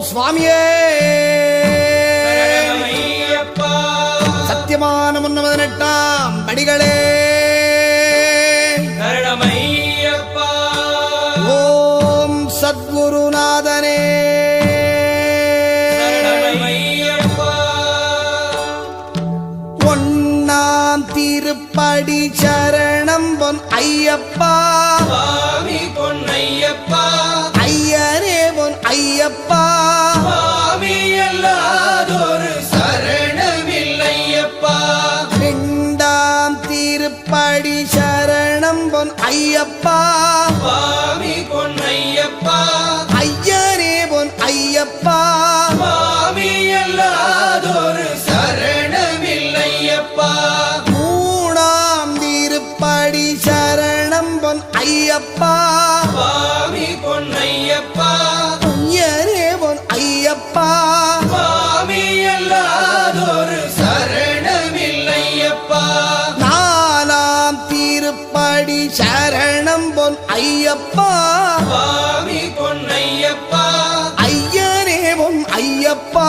சுவாமியே சத்தியமான 18 படிகளே ஓம் சத்குருநாதனே ஒன்னாம் திருப்படி சரணம் பொன் ஐயப்பா சுவாமி பொன்னையப்பா ஐயரே பொன் ஐயப்பா சுவாமி எல்லாதொரு சரணமில்லையப்பா இரண்டாம் திருப்படி சரணம் பொன் ஐயப்பா சுவாமி பொன்னையப்பா ஐயரே பொன் ஐயப்பா சுவாமி எல்லாதொரு சரணமில்லையப்பா மூணாம் திருப்படி சரணம் பொன் ஐயப்பா சுவாமி பொன்னையப்பா ஐயரே பொன் ஐயப்பா சுவாமி எல்லாதொரு சரணமில்லையப்பா நாலாம் திருப்படி சரணம் பொன் ஐயப்பா சுவாமி பொன்னையப்பா ஐயரே பொன் ஐயப்பா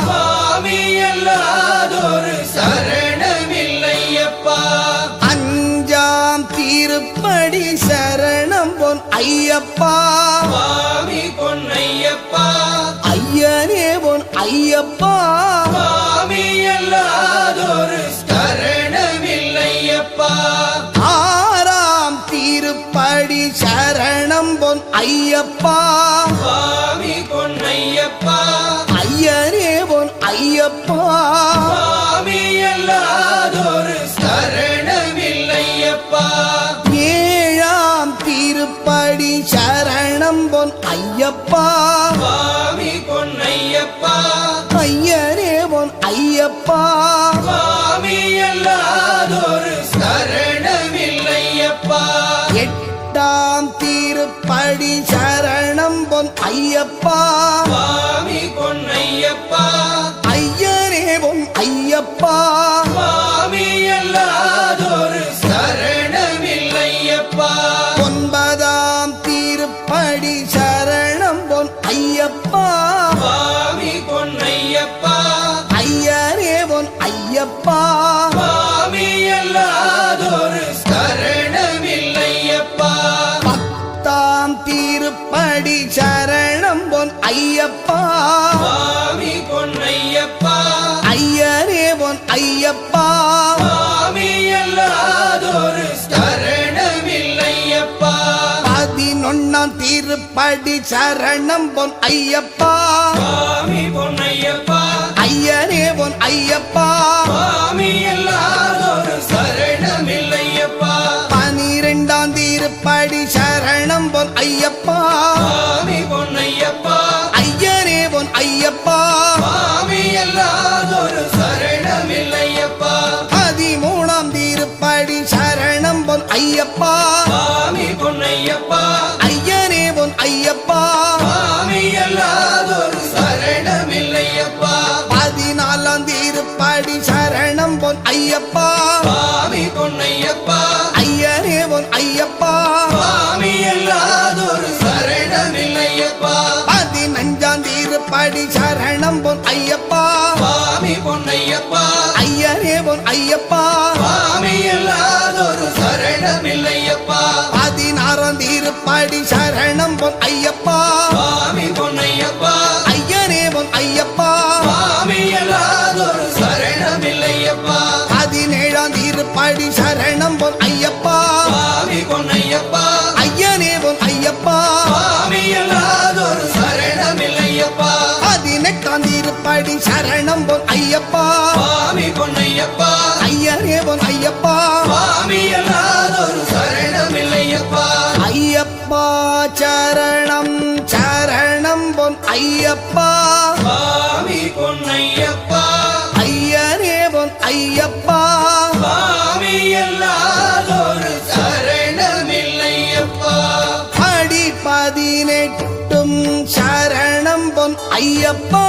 சுவாமி எல்லாதொரு சரணமில்லையப்பா அஞ்சாம் திருப்படி சரணம் பொன் ஐயப்பா சுவாமி பொன்னையப்பா ஐயரே பொன் ஐயப்பா சுவாமி எல்லாதொரு சரணமில்லையப்பா ஆறாம் திருப்படி சரணம் பொன் ஐயப்பா சுவாமி பொன்னையப்பா ஐயரே பொன் ஐயப்பா சுவாமி எல்லாதொரு சரணமில்லையப்பா ஏழாம் திருப்படி சரணம் பொன் ஐயப்பா சுவாமி பொன்னையப்பா ஐயரே பொன் ஐயப்பா சுவாமி எல்லாதொரு சரணமில்லையப்பா எட்டாம் திருப்படி சரணம் பொன் ஐயப்பா சுவாமி பொன்னையப்பா ஐயரே பொன் ஐயப்பா சுவாமி எல்லாதொரு சரணமில்லையப்பா ஒன்பதாம் திருப்படி சரணம் பொன் ஐயப்பா சுவாமி பொன்னையப்பா ஐயரே பொன் ஐயப்பா சுவாமி எல்லாதொரு சரணமில்லையப்பா பத்தாம் திருப்படி சரணம் பொன் ஐயப்பா சுவாமி பொன்னையப்பா ஐயரே பொன் ஐயப்பா சுவாமி எல்லாதொரு சரணமில்லையப்பா 11ஆம் திருப்படி சரணம் பொன் ஐயப்பா சுவாமி பொன்னையப்பா ஐயரே பொன் ஐயப்பா சுவாமி எல்லாதொரு சரணமில்லையப்பா 12ஆம் திருப்படி சரணம் பொன் ஐயப்பா சுவாமி பொன்னையப்பா ஐயரே பொன் ஐயப்பா சுவாமி எல்லாதொரு சரணமில்லையப்பா 13ஆம் திருப்படி சரணம் பொன் ஐயப்பா சுவாமி பொன்னையப்பா ஐயரே பொன் ஐயப்பா சுவாமி எல்லாதொரு சரணமில்லையப்பா 14ஆம் திருப்படி சரணம் பொன் ஐயப்பா சுவாமி பொன்னையப்பா ஐயரே பொன் ஐயப்பா சுவாமி எல்லாதொரு சரணமில்லையப்பா 15ஆம் திருப்படி சரணம் பொன் ஐயப்பா சுவாமி பொன்னையப்பா ஐயரே பொன் ஐயப்பா சுவாமி எல்லாதொரு சரணமில்லையப்பா 16ஆம் திருப்படி சரணம் பொன் ஐயப்பா சுவாமி பொன்னையப்பா ஐயரே பொன் ஐயப்பா சுவாமி எல்லாதொரு சரணமில்லையப்பா 17ஆம் திருப்படி சரணம் பொன் ஐயப்பா சுவாமி பொன்னையப்பா ஐயரே பொன் ஐயப்பா சுவாமி எல்லாதொரு சரணமில்லையப்பா 18ஆம் திருப்படி சரணம் பொன் ஐயப்பா சுவாமி பொன்னையப்பா ஐயரே பொன் ஐயப்பா சுவாமி எல்லாதொரு சரணமில்லையப்பா ஐயப்பா சரணம் சரணம் பொன் ஐயப்பா சுவாமி பொன்னையப்பா ஐயரே பொன் ஐயப்பா சுவாமி எல்லாதொரு சரணமில்லையப்பா படி 18 சரணம் பொன் ஐயப்பா